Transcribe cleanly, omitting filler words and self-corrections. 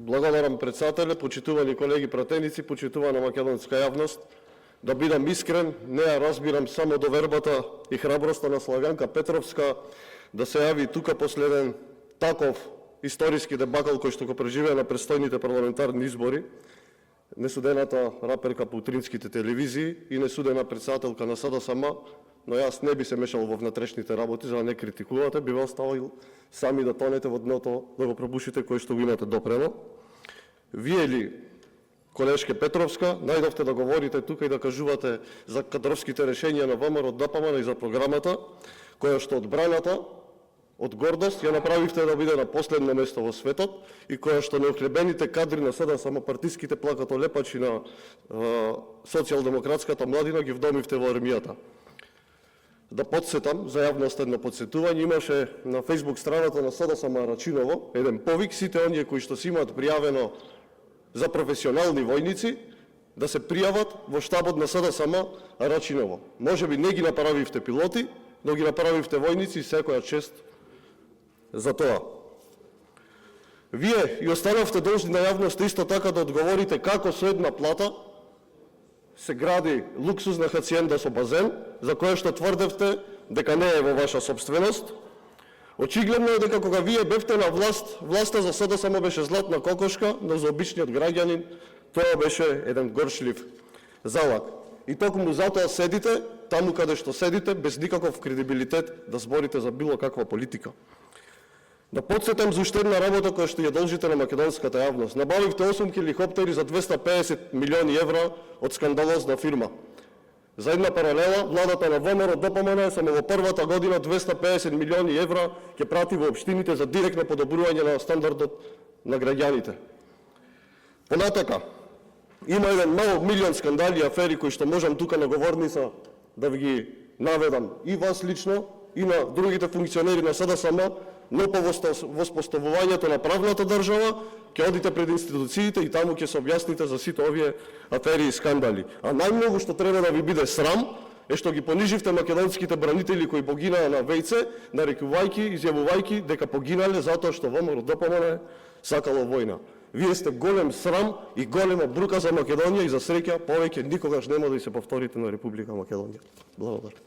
Благодарам председателе, почитувани колеги пратеници, почитувана македонска јавност. Да бидам искрен, не ја разбирам само довербата и храброста на Славјанка Петровска да се јави тука последен таков историски дебакл кој што го преживеа на престојните парламентарни избори, несудената раперка по утринските телевизии и несудена председателка на СДСМ, но јас не би се мешал во внатрешните работи, за да не критикувате, би ве оставил сами да тонете во дното, да го пробушите кој што го имате допрено. Вие ли, колешке Петровска, најдовте да говорите тука и да кажувате за кадровските решенија на ВМРО ДПМН и за програмата, која што одбраната од гордост ја направивте да биде на последно место во светот и која што неохлебените кадри на СДСМ, партиските плакатолепачи на социјалдемократската младина ги вдомивте во армијата. Да подсетам, за јавност едно подсетување, имаше на фејсбук страната на СДСМ Рачиново еден повик, сите оние кои што си имаат пријавено за професионални војници, да се пријават во штабот на СДСМ Рачиново. Може би не ги направивте пилоти, но ги направивте војници и секоја чест за тоа. Вие и останавте должни на јавност исто така да одговорите како со една плата се гради луксузна хациенда со базен, за која што тврдевте дека не е во ваша собственост. Очигледно е дека кога вие бевте на власт, власта за СДСМ беше златна кокошка, но за обичниот граѓанин тоа беше еден горшлив залак. И токму затоа седите таму каде што седите, без никаков кредибилитет да зборите за било каква политика. Да подсетам за уште една работа која што ја должите на македонската јавност. Набавивте 8 хеликоптери за 250 милиони евра од скандалозна фирма. За една паралела, владата на ВМРО ДПМН само во првата година 250 милиони евра ќе прати во општините за директно подобрување на стандардот на граѓаните. Понатака, има еден мал милион скандали и афери кои што можам тука на говорница да ви ги наведам и вас лично, и на другите функционери на СДСМ, но по воспоставувањето на правната држава ќе одите пред институциите и таму ќе се објасните за сите овие афери и скандали. А најмногу што треба да ви биде срам е што ги пониживте македонските бранители кои погинаа на вејце, нарекувајќи, изјавувајќи дека погинале затоа што ВМРО ДПМН сакало војна. Вие сте голем срам и голема брука за Македонија и за среќа повеќе никогаш нема да се повторите на Република Македонија. Благодарам.